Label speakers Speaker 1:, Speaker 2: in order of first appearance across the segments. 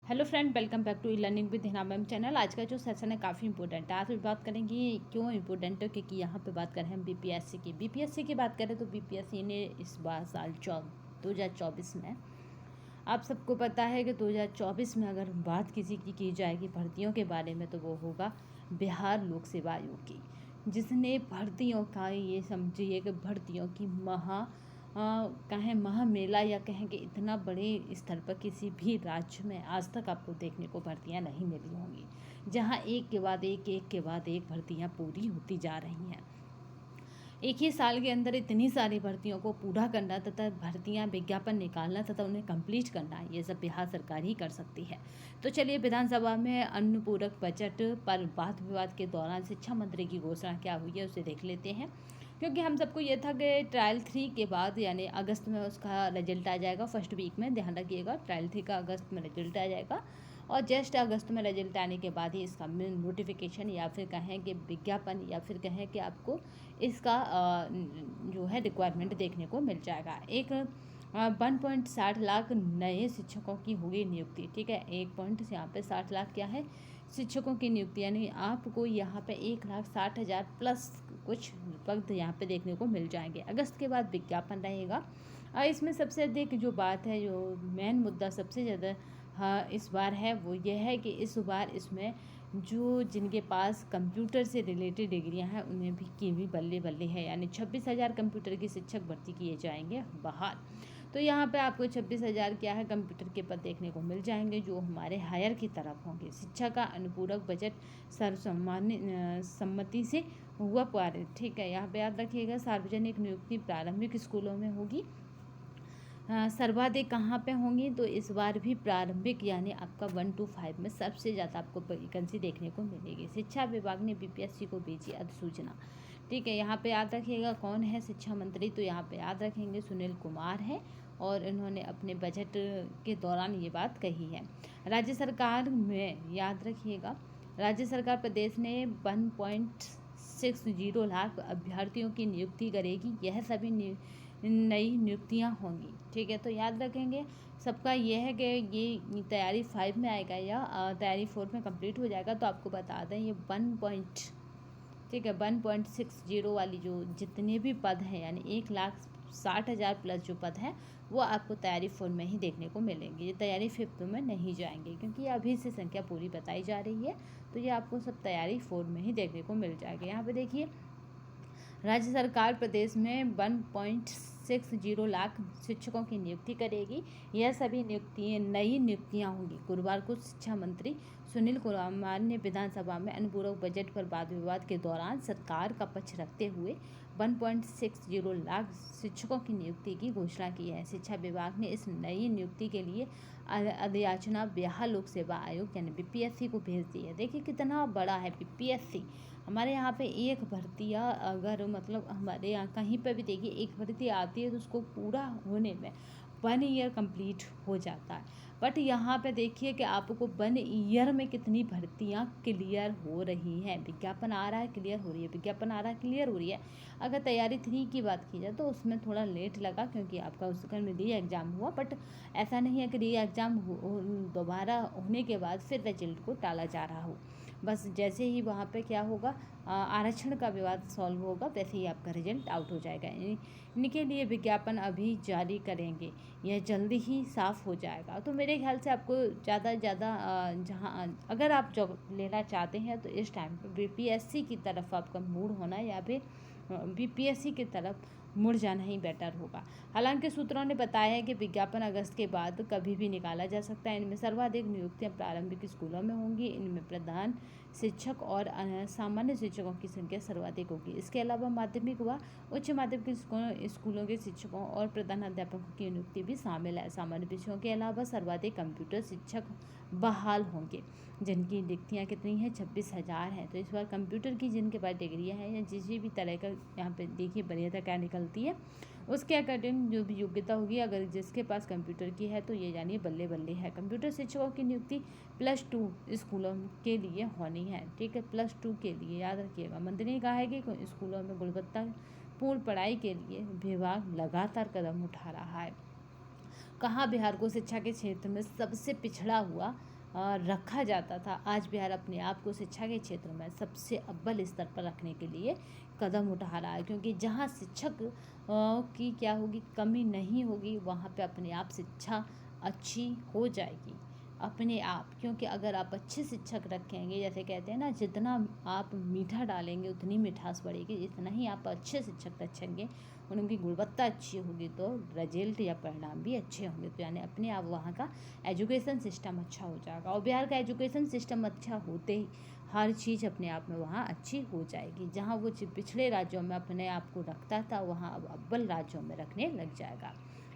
Speaker 1: Hello friend, welcome back to learning with Hina ma'am channel. आज का जो सेशन है काफ़ी इंपॉर्टेंट है। आज भी बात करेंगे क्यों इंपॉर्टेंट है, क्योंकि यहाँ पे बात करें हम बीपीएससी की बात करें तो बीपीएससी ने इस बार साल 2024 में, आप सबको पता है कि 2024 में अगर बात किसी की जाएगी भर्तियों के बारे में तो वो होगा बिहार लोक सेवा आयोग की, जिसने भर्तियों का, ये समझिए कि भर्तियों की कहें महामेला या कहें कि इतना बड़े स्तर पर किसी भी राज्य में आज तक आपको देखने को भर्तियां नहीं मिली होंगी, जहां एक के बाद एक भर्तियां पूरी होती जा रही हैं। एक ही साल के अंदर इतनी सारी भर्तियों को पूरा करना तथा भर्तियां विज्ञापन निकालना तथा उन्हें कंप्लीट करना, ये सब बिहार सरकार ही कर सकती है। तो चलिए, विधानसभा में अनुपूरक बजट पर वाद विवाद के दौरान शिक्षा मंत्री की घोषणा क्या हुई है उसे देख लेते हैं। क्योंकि हम सबको ये था कि ट्रायल 3 के बाद यानी अगस्त में उसका रिजल्ट आ जाएगा, फर्स्ट वीक में, ध्यान रखिएगा, ट्रायल 3 का अगस्त में रिजल्ट आ जाएगा और जस्ट अगस्त में रिजल्ट आने के बाद ही इसका नोटिफिकेशन या फिर कहें कि विज्ञापन या फिर कहें कि आपको इसका जो है रिक्वायरमेंट देखने को मिल जाएगा। एक 1.60 लाख नए शिक्षकों की होगी नियुक्ति। ठीक है, 1 यहाँ पे 60 लाख क्या है, शिक्षकों की नियुक्ति, यानी आपको यहाँ पे 1,60,000 प्लस कुछ पद यहाँ पे देखने को मिल जाएंगे। अगस्त के बाद विज्ञापन रहेगा। इसमें सबसे अधिक जो बात है, जो मेन मुद्दा सबसे ज़्यादा इस बार है वो ये है कि इस बार इसमें जो जिनके पास कंप्यूटर से रिलेटेड डिग्रियां हैं उन्हें भी की भी बल्ले बल्ले है, यानी 26,000 कंप्यूटर के शिक्षक भर्ती किए जाएंगे बाहर। तो यहाँ पे आपको 26,000 क्या है कंप्यूटर के पद देखने को मिल जाएंगे, जो हमारे हायर की तरफ होंगे। शिक्षा का अनुपूरक बजट सर्वसामान्य सम्मति से हुआ पारित। ठीक है, यहाँ पे याद रखिएगा, सार्वजनिक नियुक्ति प्रारंभिक स्कूलों में होगी। सर्वाधिक कहाँ पे होंगी, तो इस बार भी प्रारंभिक यानी आपका 1 to 5 में सबसे ज़्यादा आपको वैकेंसी देखने को मिलेगी। शिक्षा विभाग ने बीपीएससी को भेजी अधिसूचना। ठीक है, यहाँ पे याद रखिएगा कौन है शिक्षा मंत्री, तो यहाँ पे याद रखेंगे सुनील कुमार है और इन्होंने अपने बजट के दौरान ये बात कही है। राज्य सरकार में याद रखिएगा, राज्य सरकार प्रदेश ने 1.60 लाख अभ्यर्थियों की नियुक्ति करेगी। यह सभी नई नियुक्तियां होंगी। ठीक है, तो याद रखेंगे सबका ये है कि ये तैयारी 5 में आएगा या तैयारी 4 में कंप्लीट हो जाएगा। तो आपको बता दें ये 1.60 वाली जो जितने भी पद हैं, यानी 1,60,000 प्लस जो पद हैं वो आपको तैयारी 4 में ही देखने को मिलेंगे। ये तैयारी 5th में नहीं जाएंगे, क्योंकि अभी से संख्या पूरी बताई जा रही है, तो ये आपको सब तैयारी 4 में ही देखने को मिल जाएगी। यहाँ पे देखिए, राज्य सरकार प्रदेश में 1.60 लाख शिक्षकों की नियुक्ति करेगी। यह सभी नई नियुक्तियां होंगी। गुरुवार को शिक्षा मंत्री सुनील कुमार ने विधानसभा में अनुपूरक बजट पर वाद विवाद के दौरान सरकार का पक्ष रखते हुए 1.60 लाख शिक्षकों की नियुक्ति की घोषणा की है। शिक्षा विभाग ने इस नई नियुक्ति के लिए अधियाचना बिहार लोक सेवा आयोग यानी बीपीएससी को भेज दी है। देखिए कितना बड़ा है बीपीएससी। हमारे यहाँ पे एक भर्तियाँ अगर मतलब हमारे यहाँ कहीं पर भी देखिए एक भर्ती आती है तो उसको पूरा होने में 1 ईयर कंप्लीट हो जाता है, बट यहाँ पे देखिए कि आपको 1 ईयर में कितनी भर्तियाँ क्लियर हो रही हैं। विज्ञापन आ रहा है, क्लियर हो रही है, विज्ञापन आ रहा है, क्लियर हो रही है। अगर तैयारी 3 की बात की जाए तो उसमें थोड़ा लेट लगा, क्योंकि आपका उसका में री एग्ज़ाम हुआ, बट ऐसा नहीं है कि री एग्ज़ाम दोबारा होने के बाद फिर रिजल्ट को टाला जा रहा हो। बस जैसे ही वहाँ पे क्या होगा, आरक्षण का विवाद सॉल्व होगा, वैसे ही आपका रिजल्ट आउट हो जाएगा। इनके लिए विज्ञापन अभी जारी करेंगे, यह जल्दी ही साफ़ हो जाएगा। तो मेरे ख्याल से आपको ज़्यादा से ज़्यादा जहाँ अगर आप जॉब लेना चाहते हैं तो इस टाइम पर बीपीएससी की तरफ आपका मूड होना या फिर बीपीएससी की तरफ मुड़ जाना ही बेटर होगा। हालांकि सूत्रों ने बताया है कि विज्ञापन अगस्त के बाद कभी भी निकाला जा सकता है। इनमें सर्वाधिक नियुक्तियां प्रारंभिक स्कूलों में होंगी। इनमें प्रधान शिक्षक और सामान्य शिक्षकों की संख्या सर्वाधिक होगी। इसके अलावा माध्यमिक व उच्च माध्यमिक स्कूलों के शिक्षकों और प्रधान अध्यापकों की नियुक्ति भी शामिल है। सामान्य विषयों के अलावा सर्वाधिक कंप्यूटर शिक्षक बहाल होंगे, जिनकी रिक्तियाँ कितनी हैं, 26,000 हैं। तो इस बार कंप्यूटर की जिनके पास डिग्रियाँ हैं या जिस भी तरह का, यहाँ पे देखिए वरीयता क्या निकलती है, उसके अकॉर्डिंग जो भी योग्यता होगी, अगर जिसके पास कंप्यूटर की है तो ये जानिए बल्ले बल्ले है। कंप्यूटर शिक्षकों की नियुक्ति +2 स्कूलों के लिए होनी है। ठीक है, +2 के लिए याद रखिएगा। मंत्री ने कहा है कि स्कूलों में गुणवत्तापूर्ण पढ़ाई के लिए विभाग लगातार कदम उठा रहा है। कहाँ बिहार को शिक्षा के क्षेत्र में सबसे पिछड़ा हुआ रखा जाता था, आज बिहार अपने आप को शिक्षा के क्षेत्र में सबसे अव्वल स्तर पर रखने के लिए कदम उठा रहा है। क्योंकि जहाँ शिक्षक की क्या होगी, कमी नहीं होगी, वहाँ पे अपने आप शिक्षा अच्छी हो जाएगी अपने आप। क्योंकि अगर आप अच्छे शिक्षक रखेंगे, जैसे कहते हैं ना, जितना आप मीठा डालेंगे उतनी मिठास बढ़ेगी, जितना ही आप अच्छे शिक्षक रखेंगे, उनकी गुणवत्ता अच्छी होगी तो रिजल्ट या परिणाम भी अच्छे होंगे। तो यानी अपने आप वहाँ का एजुकेशन सिस्टम अच्छा हो जाएगा। और बिहार का एजुकेशन सिस्टम अच्छा होते ही हर चीज़ अपने आप में वहाँ अच्छी हो जाएगी। जहाँ वो पिछड़े राज्यों में अपने आप को रखता था, वहाँ अब अव्वल राज्यों में रखने लग जाएगा।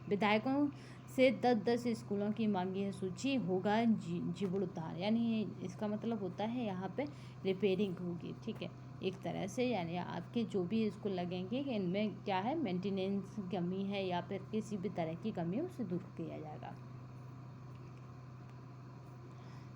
Speaker 1: विधायकों से 10-10 स्कूलों की मांगी है सूची, होगा जीर्णोद्धार। यानी इसका मतलब होता है यहाँ पे रिपेयरिंग होगी, ठीक है, एक तरह से। यानी आपके जो भी स्कूल लगेंगे कि इनमें क्या है, मेंटेनेंस कमी है या फिर किसी भी तरह की कमी है, उसे दूर किया जाएगा।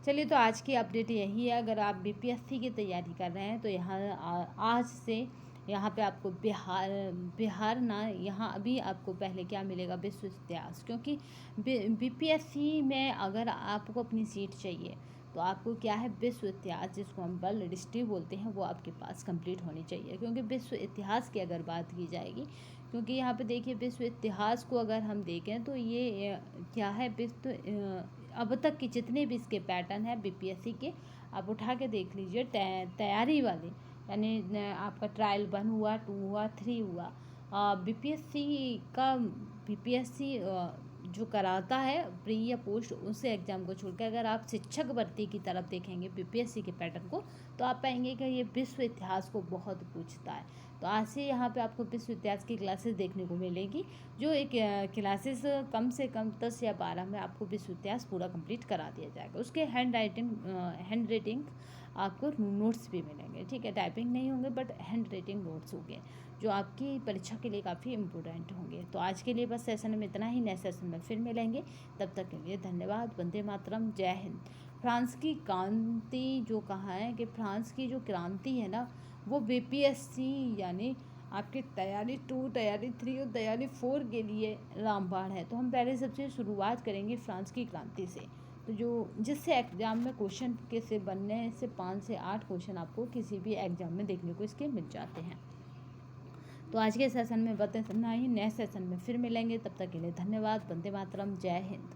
Speaker 1: चलिए, तो आज की अपडेट यही है। अगर आप बीपीएससी की तैयारी कर रहे हैं तो यहाँ आज से यहाँ पे आपको बिहार ना, यहाँ अभी आपको पहले क्या मिलेगा, विश्व इतिहास। क्योंकि बीपीएससी में अगर आपको अपनी सीट चाहिए तो आपको क्या है, विश्व इतिहास, जिसको हम वर्ल्ड हिस्ट्री बोलते हैं, वो आपके पास कंप्लीट होनी चाहिए। क्योंकि विश्व इतिहास की अगर बात की जाएगी, क्योंकि यहाँ पे देखिए विश्व इतिहास को अगर हम देखें तो ये क्या है, विश्व अब तक के जितने भी इसके पैटर्न है बीपीएससी के, आप उठा के देख लीजिए, तैयारी वाले, यानी आपका ट्रायल 1 हुआ, 2 हुआ, 3 हुआ, बीपीएससी जो कराता है प्री या पोस्ट, उस एग्ज़ाम को छोड़कर अगर आप शिक्षक भर्ती की तरफ देखेंगे बीपीएससी के पैटर्न को, तो आप पाएंगे कि ये विश्व इतिहास को बहुत पूछता है। तो आज से यहाँ पे आपको विश्व इतिहास की क्लासेस देखने को मिलेगी, जो एक क्लासेस कम से कम 10 या 12 में आपको विश्व इतिहास पूरा कंप्लीट करा दिया जाएगा। उसके हैंड राइटिंग आपको नोट्स भी मिलेंगे, ठीक है, टाइपिंग नहीं होंगे बट हैंड राइटिंग नोट्स होंगे, जो आपकी परीक्षा के लिए काफ़ी इम्पोर्टेंट होंगे। तो आज के लिए बस सेशन में इतना ही, नेक्स्ट सेशन में फिर मिलेंगे, तब तक के लिए धन्यवाद। वंदे मातरम, जय हिंद। फ्रांस की क्रांति जो कहा है कि फ्रांस की जो क्रांति है ना, वो बीपीएससी यानी आपकी तैयारी 2, तैयारी 3 और तैयारी 4 के लिए रामबाण है। तो हम पहले सबसे शुरुआत करेंगे फ्रांस की क्रांति से, तो जो जिससे एग्ज़ाम में क्वेश्चन के से बनने से 5 से 8 क्वेश्चन आपको किसी भी एग्ज़ाम में देखने को इसके मिल जाते हैं। तो आज के सेशन में बस इतना ही, नेक्स्ट सेशन में फिर मिलेंगे, तब तक के लिए धन्यवाद। वंदे मातरम, जय हिंद।